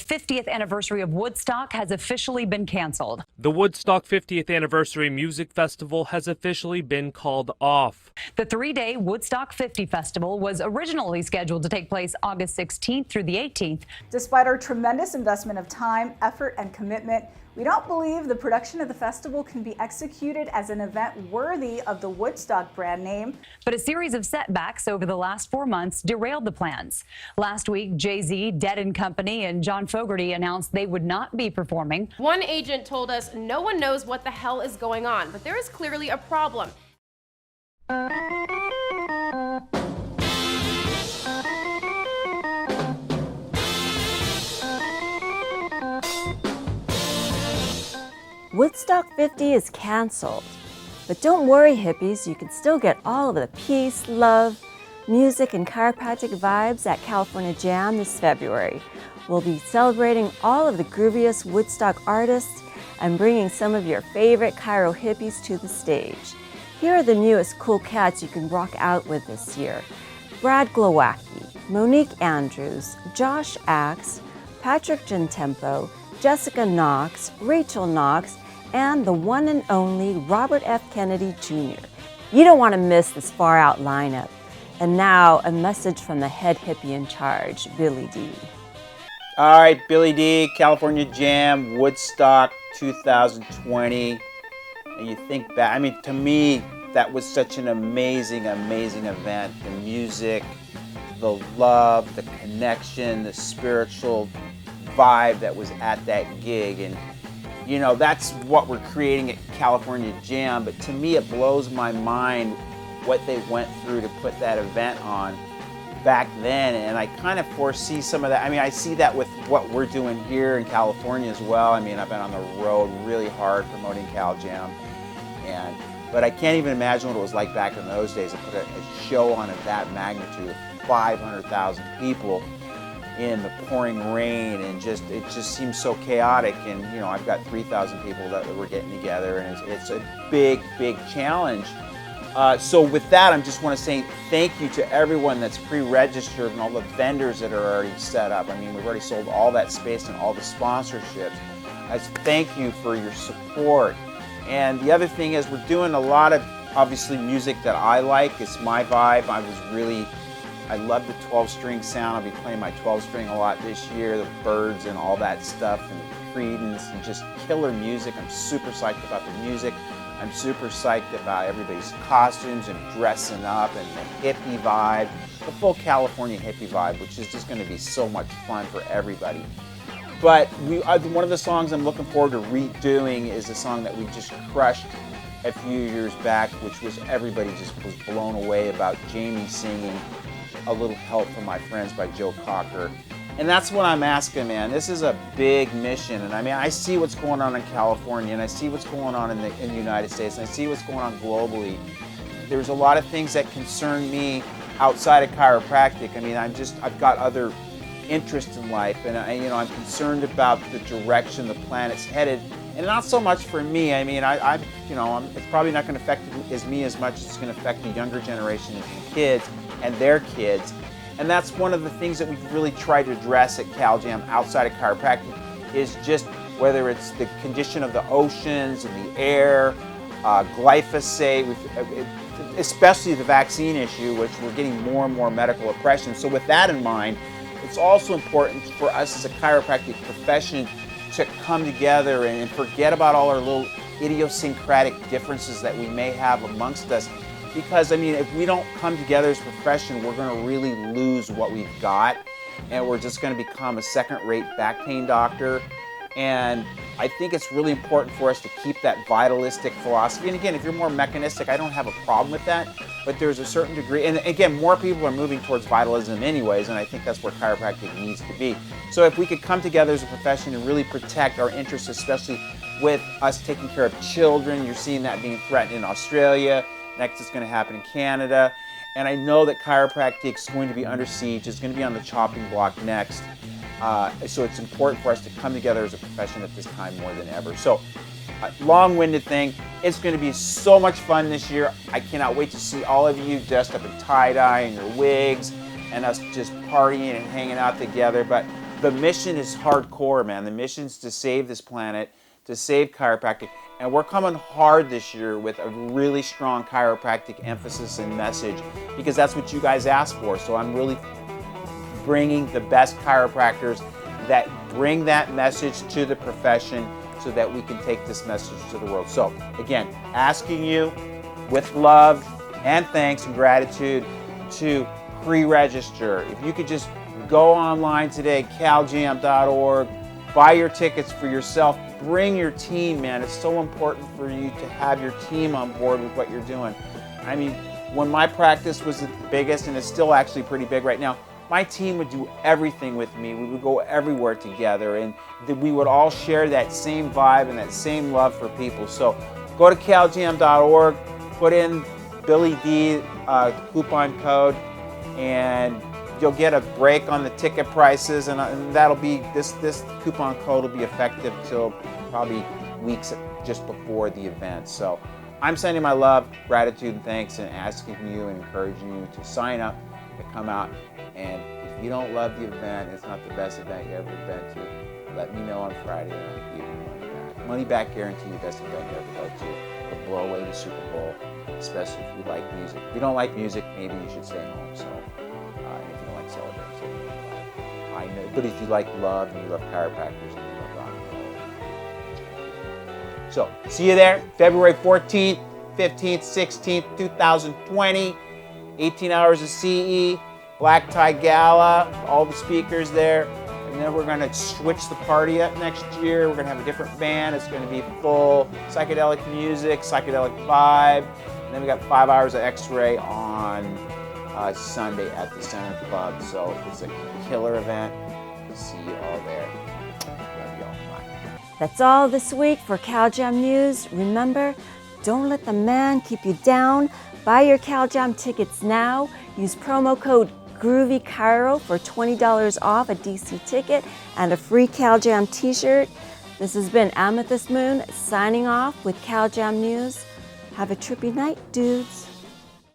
50th anniversary of Woodstock has officially been canceled. The Woodstock 50th Anniversary Music Festival has officially been called off. The three-day Woodstock 50 Festival was originally scheduled to take place August 16th through the 18th. Despite our tremendous investment of time, effort, and commitment, we don't believe the production of the festival can be executed as an event worthy of the Woodstock brand name. But a series of setbacks over the last 4 months derailed the plans. Last week, Jay-Z, Dead & Company, and John Fogerty announced they would not be performing. One agent told us no one knows what the hell is going on, but there is clearly a problem. Woodstock 50 is canceled. But don't worry, hippies, you can still get all of the peace, love, music, and chiropractic vibes at California Jam this February. We'll be celebrating all of the grooviest Woodstock artists and bringing some of your favorite Chiro hippies to the stage. Here are the newest cool cats you can rock out with this year. Brad Glowacki, Monique Andrews, Josh Axe, Patrick Gentempo, Jessica Knox, Rachel Knox, and the one and only Robert F. Kennedy Jr. You don't want to miss this far-out lineup. And now, a message from the head hippie in charge, Billy Dee. All right, Billy Dee, California Jam, Woodstock 2020. And you think back, I mean, to me, that was such an amazing, amazing event. The music, the love, the connection, the spiritual vibe that was at that gig. And you know, that's what we're creating at California Jam, but to me it blows my mind what they went through to put that event on back then, and I kind of foresee some of that. I mean, I see that with what we're doing here in California as well. I mean, I've been on the road really hard promoting Cal Jam, but I can't even imagine what it was like back in those days to put a show on of that magnitude, 500,000 people in the pouring rain, and it just seems so chaotic. And you know, I've got 3,000 people that we're getting together, and it's a big challenge. So with that, I just want to say thank you to everyone that's pre-registered and all the vendors that are already set up. I mean, we've already sold all that space and all the sponsorships. I thank you for your support. And the other thing is, we're doing a lot of obviously music that I like. It's my vibe. I love the 12-string sound. I'll be playing my 12-string a lot this year, the Birds and all that stuff, and Creedence, and just killer music. I'm super psyched about the music. I'm super psyched about everybody's costumes and dressing up and the hippie vibe, the full California hippie vibe, which is just going to be so much fun for everybody. But one of the songs I'm looking forward to redoing is a song that we just crushed a few years back, which was everybody just was blown away about, Jamie singing A Little Help from My Friends by Joe Cocker. And that's what I'm asking, man. This is a big mission. And I mean, I see what's going on in California, and I see what's going on in the United States, and I see what's going on globally. There's a lot of things that concern me outside of chiropractic. I mean, I've got other interests in life, and I'm concerned about the direction the planet's headed. And not so much for me. I mean, it's probably not going to affect me as much as it's going to affect the younger generation and kids and their kids. And that's one of the things that we've really tried to address at Cal Jam outside of chiropractic, is just whether it's the condition of the oceans and the air, glyphosate, especially the vaccine issue, which we're getting more and more medical oppression. So with that in mind, it's also important for us as a chiropractic profession to come together and forget about all our little idiosyncratic differences that we may have amongst us. Because, I mean, if we don't come together as a profession, we're going to really lose what we've got, and we're just going to become a second-rate back pain doctor. And I think it's really important for us to keep that vitalistic philosophy. And again, if you're more mechanistic, I don't have a problem with that, but there's a certain degree, and again, more people are moving towards vitalism anyways, and I think that's where chiropractic needs to be. So if we could come together as a profession and really protect our interests, especially with us taking care of children, you're seeing that being threatened in Australia. Next, it's going to happen in Canada. And I know that chiropractic is going to be under siege. It's going to be on the chopping block next. So it's important for us to come together as a profession at this time more than ever. So, long-winded thing. It's going to be so much fun this year. I cannot wait to see all of you dressed up in tie-dye and your wigs, and us just partying and hanging out together. But the mission is hardcore, man. The mission's to save this planet, to save chiropractic. And we're coming hard this year with a really strong chiropractic emphasis and message because that's what you guys asked for. So I'm really bringing the best chiropractors that bring that message to the profession so that we can take this message to the world. So again, asking you with love and thanks and gratitude to pre-register. If you could just go online today, caljam.org, buy your tickets for yourself, bring your team, man. It's so important for you to have your team on board with what you're doing. I mean, when my practice was the biggest, and it's still actually pretty big right now, my team would do everything with me. We would go everywhere together, and we would all share that same vibe and that same love for people. So go to caljam.org, put in Billy D coupon code, and you'll get a break on the ticket prices, and that'll be this coupon code will be effective till probably weeks just before the event. So I'm sending my love, gratitude, and thanks, and asking you and encouraging you to sign up, to come out. And if you don't love the event, it's not the best event you ever been to, let me know on Friday and I'll give you money back. Money back guarantee, the best event you ever go to. It'll blow away the Super Bowl, especially if you like music. If you don't like music, maybe you should stay home. So, and if you don't like celebrating, I know. But if you like love and you love chiropractors and you love rock and roll. So, see you there, February 14th, 15th, 16th, 2020. 18 hours of CE. Black Tie Gala, all the speakers there. And then we're going to switch the party up next year. We're going to have a different band. It's going to be full psychedelic music, psychedelic vibe. And then we got 5 hours of X-ray on Sunday at the Center Club. So it's a killer event. See you all there. Love y'all. Bye. That's all this week for CalJam News. Remember, don't let the man keep you down. Buy your CalJam tickets now. Use promo code Groovy Chiro for $20 off a DC ticket and a free CalJam t-shirt. This has been Amethyst Moon signing off with CalJam News. Have a trippy night, dudes.